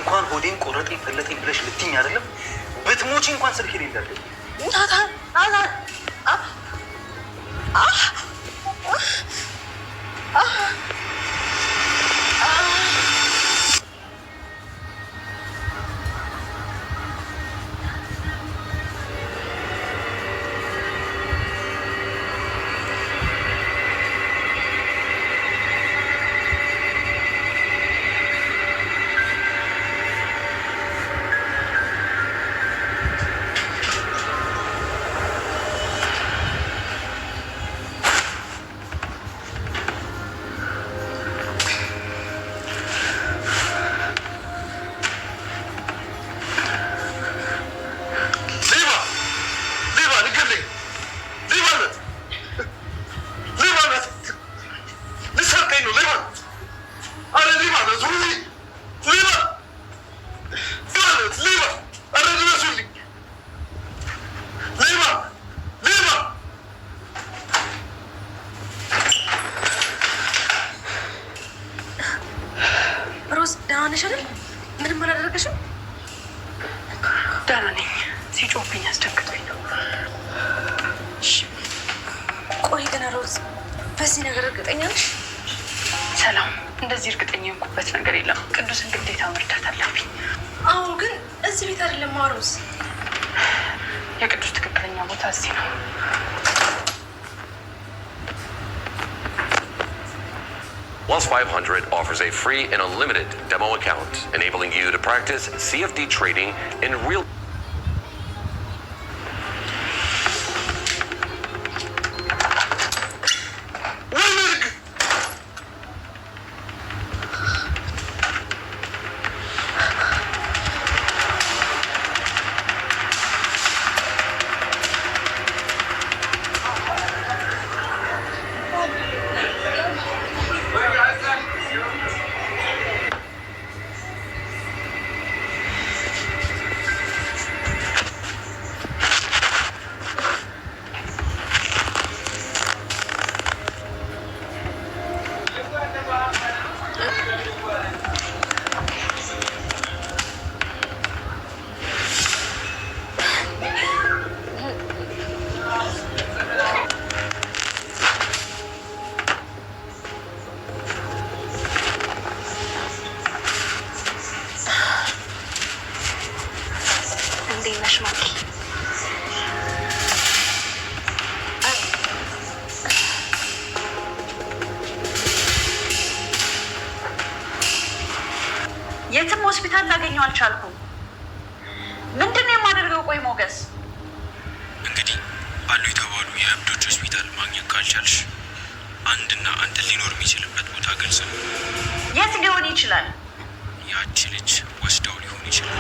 እንኳን ሆዴን ቆረጠኝ ፈለጠኝ ብለሽ ልትይኝ አይደለም ብትሞቺ እንኳን ስልክ ይላል ምንም አላደረገሽም? ደህና ነኝ። ሲጮህብኝ አስደንግጦኝ ነው። ቆይ ግን ሮዝ በዚህ ነገር እርግጠኛ ነሽ? ሰላም፣ እንደዚህ እርግጠኛ የሆንኩበት ነገር የለም። ቅዱስን ግዴታ መርዳት አለብኝ። አዎ፣ ግን እዚህ ቤት አይደለም ሮዝ። የቅዱስ ትክክለኛ ቦታ እዚህ ነው። Plus 500 offers a free and unlimited demo account, enabling you to practice CFD trading in real የትም ሆስፒታል ላገኘው አልቻልኩም። ምንድነው የማደርገው? ቆይ ሞገስ፣ እንግዲህ አሉ የተባሉ የእብዶች ሆስፒታል ማግኘት ካልቻልሽ አንድና አንድ ሊኖር የሚችልበት ቦታ ግልጽ ነው። የት ሊሆን ይችላል? ያቺ ልጅ ወስደው ሊሆን ይችላል።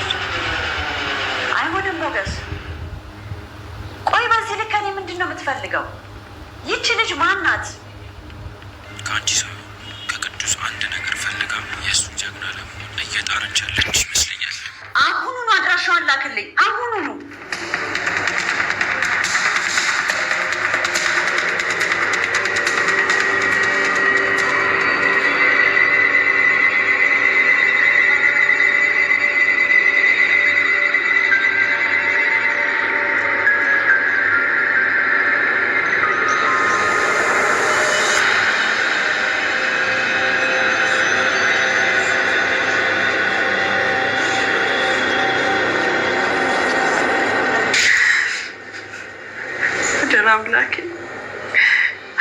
አይሆንም ሞገስ። ቆይ በዚህ ልክ እኔ ምንድን ነው የምትፈልገው? ይቺ ልጅ ማን ናት? ከአንቺ ሰው ከቅዱስ አንድ ነገር ፈልጋ የእሱ ጀግና ለመሆን እየጣረች ያለች ይመስለኛል። አሁኑኑ አድራሻዋን ላክልኝ፣ አሁኑኑ። አምላኬ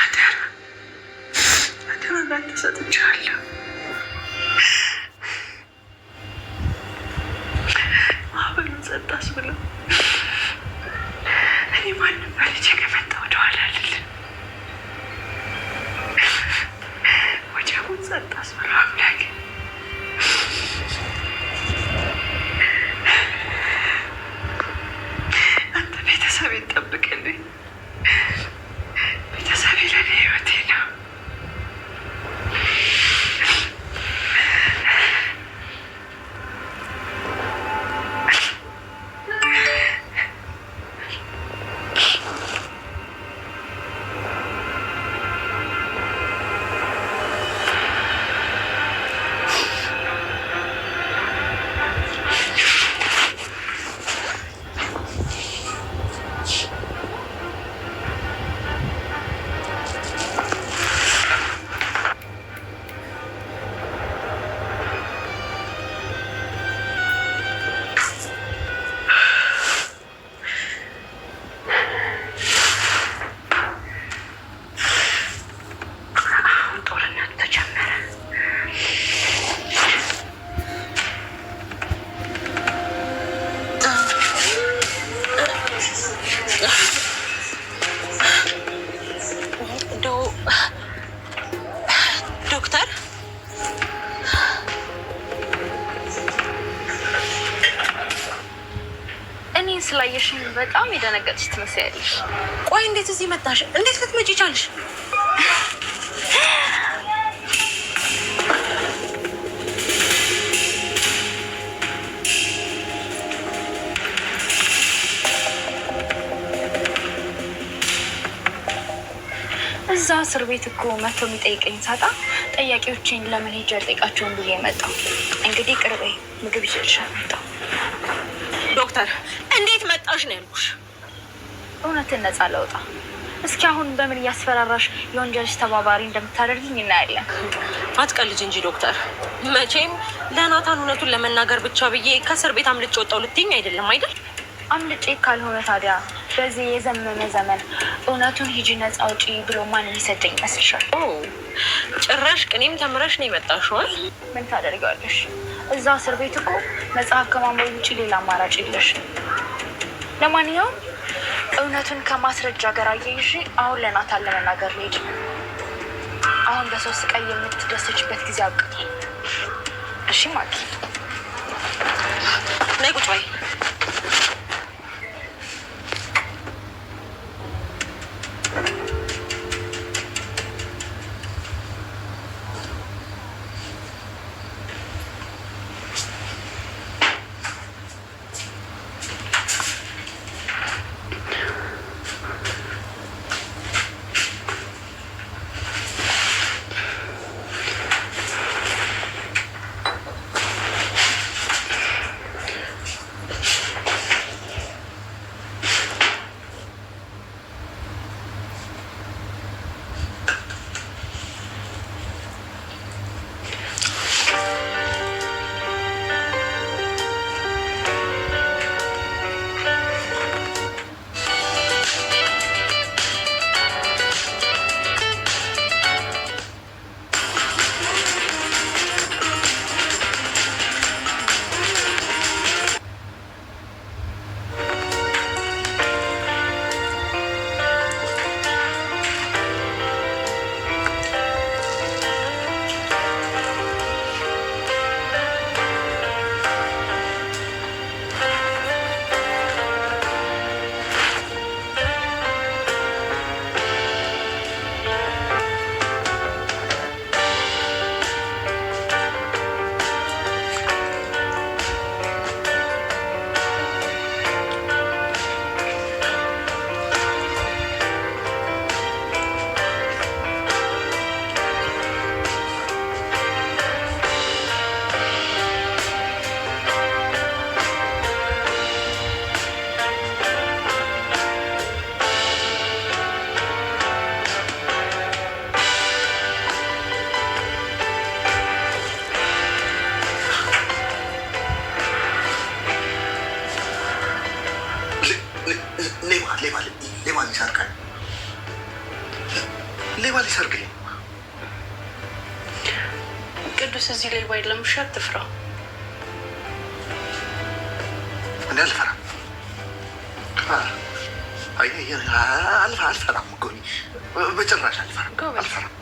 አደራ ላንተ ሰጥቻለሁ። ማህበሩን ጸጣስ ብሎ እኔ ማንም በልጄ ከመጣ ወደኋላ አልልም። ወጀቡን ጸጣስ ብሎ አምላኬ አንተ ቤተሰቤን ጠብቅልኝ። ቤተሰቤ ለእኔ ህይወቴ ነው። ስላየሽኝ በጣም የደነገጥሽ ትመስያለሽ። ቆይ እንዴት እዚህ መጣሽ? እንዴት ልትመጪ ቻልሽ? እዛ እስር ቤት እኮ መቶ የሚጠይቀኝ ሳጣ ጠያቂዎችን ለምን ሄጄ አልጠይቃቸውም ብዬ መጣሁ። እንግዲህ ቅርቤ ምግብ ይዤልሻል መጣሁ። ዶክተር እንዴት መጣሽ ነው ያልኩሽ። እውነትን ነፃ ለውጣ። እስኪ አሁን በምን እያስፈራራሽ የወንጀልሽ ተባባሪ እንደምታደርግኝ እናያለን። አትቀልጅ እንጂ ዶክተር። መቼም ለናታን እውነቱን ለመናገር ብቻ ብዬ ከእስር ቤት አምልጬ ወጣሁ ልትይኝ አይደለም አይደል? አምልጬ ካልሆነ ታዲያ በዚህ የዘመነ ዘመን እውነቱን ሂጂ ነፃ አውጪ ብሎ ማን የሚሰደኝ ይመስልሻል? ጭራሽ ቅኔም ተምረሽ ነው የመጣሽዋል። ምን ታደርጊዋለሽ? እዛ እስር ቤት እኮ መጽሐፍ ከማንበብ ውጭ ሌላ አማራጭ የለሽ። ለማንኛውም እውነቱን ከማስረጃ ጋር አያይዤ አሁን ለናታን ለመናገር ልሄድ። አሁን በሰው ስቃይ የምትደሰችበት ጊዜ አብቅቷል። እሺ ማኪ ነይ ቁጭ በይ። ሌባ ሊሰርቀኝ ቅዱስ እዚህ ሌባ የለም። እሺ አትፍራ። እኔ አልፈራም። አልፈራም እኮ በጭራሽ አልፈራም።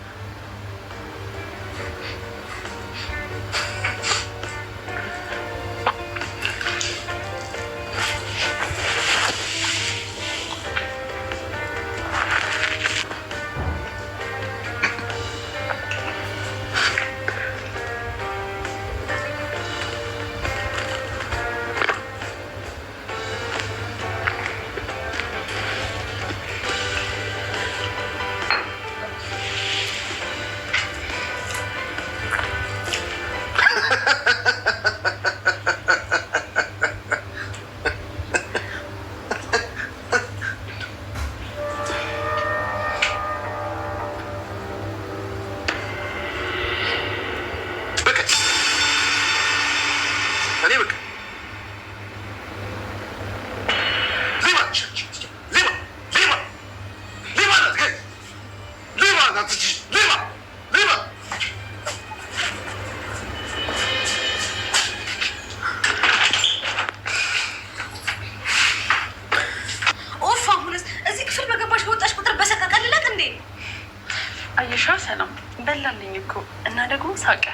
አየሻ ሰላም በላልኝ እኮ እና ደግሞ ሳቀ።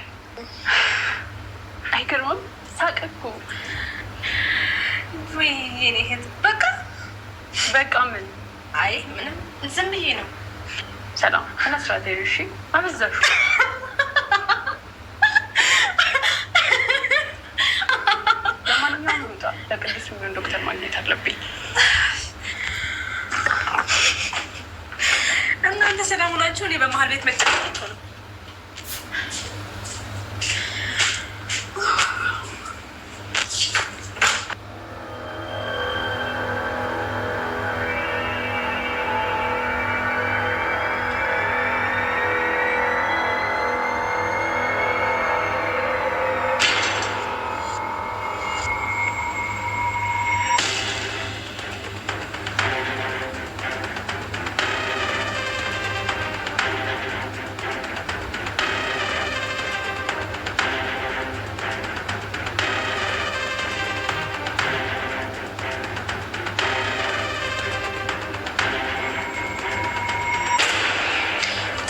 አይገርምም? ሳቀ እኮ ወይ የኔ እህት በቃ ምን? አይ ምንም ዝም ብዬ ነው። ሰላም ተነስራት እሺ። አበዛሹ። ለማንኛውም ውጣ። ለቅዱስ የሚሆን ዶክተር ማግኘት አለብኝ። እናንተ ሰላም ሆናችሁ እኔ በመሀል ቤት መጫወታቸው ነው።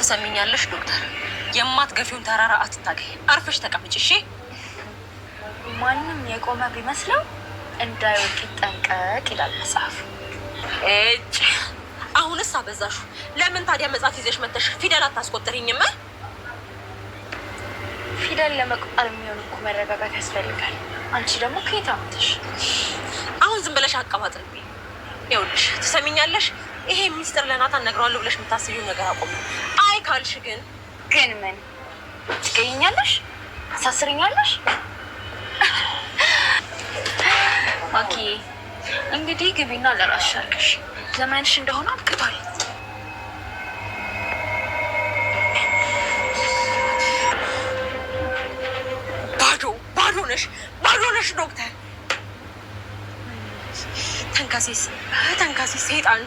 ትሰሚኛለሽ ዶክተር? የማትገፊውን ተራራ አትታገይ። አርፈሽ ተቀመጭ እሺ። ማንም የቆመ ቢመስለው እንዳይወድቅ ይጠንቀቅ ይላል መጽሐፍ። እጭ አሁንስ አበዛሹ። ለምን ታዲያ መጽሐፍ ይዘሽ መተሽ ፊደል አታስቆጥሪኝም? ፊደል ለመቁጠር የሚሆን እኮ መረጋጋት ያስፈልጋል። አንቺ ደግሞ ከየት አመጣሽ? አሁን ዝም ብለሽ አቀባጥርብኝ። ይኸውልሽ ትሰሚኛለሽ? ይሄ ሚስጥር ለናታን ነግረዋለሁ ብለሽ የምታስቢው ነገር አቆም። አይ ካልሽ ግን ምን ትገኛለሽ? ታሳስሪኛለሽ? ማኪ እንግዲህ ግቢና ለራስሽ አልከሽ። ዘመንሽ እንደሆነ አብቅቷል። ባዶ ነሽ ዶክተር። ተንካሲስ ሰይጣን።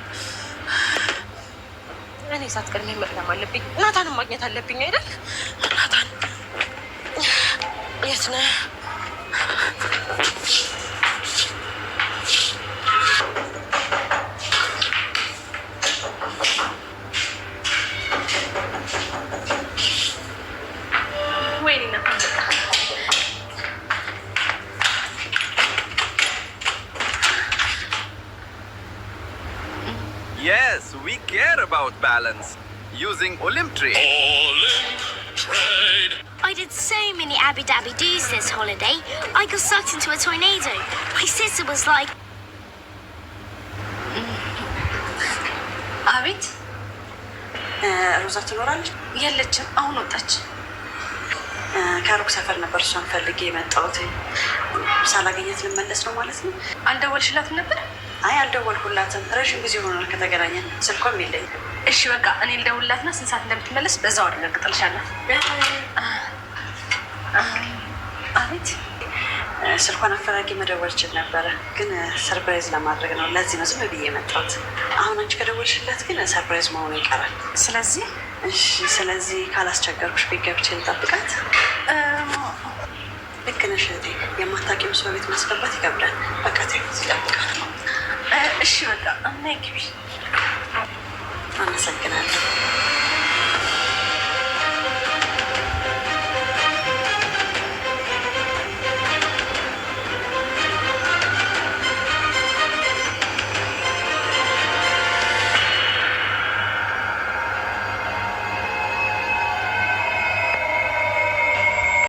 እኔ ሳትቀድመኝ መቅደም አለብኝ። ናታንን ማግኘት አለብኝ አይደል? ናታን የት ነህ? Yes, we care about balance using Olimtrade. I did so many Abu Dhabi do's this holiday. I got sucked into a tornado. My sister was like, አቤት ሮዛ ትኖራለች? የለችም፣ አሁን ወጣች። ከሩቅ ሰፈር ነበር እሷን ፈልጌ የመጣሁት። ሳላገኘት ልመለስ ነው ማለት ነው። አልደወልሽላትም ነበር? አይ አልደወልኩላትም። ረዥም ጊዜ ሆኖናል ከተገናኘን። ስልኳም የለኝም። እሺ በቃ እኔ ልደውልላትና ስንት ሰዓት እንደምትመለስ በዛው አረጋግጥልሻለሁ። አቤት ስልኳን አፈላጊ መደወል ችል ነበረ፣ ግን ሰርፕራይዝ ለማድረግ ነው። ለዚህ ነው ዝም ብዬ የመጣሁት። አሁን አንቺ ከደወልሽላት ግን ሰርፕራይዝ መሆኑ ይቀራል። ስለዚህ እሺ፣ ስለዚህ ካላስቸገርኩሽ ቤት ገብቼ ልጠብቃት? ልክ ነሽ እህቴ። የማታውቂውን ሰው ቤት ማስገባት ይከብዳል። በቃ ይጠብቃል። እሺ በቃ እና ግቢ። አመሰግናለሁ።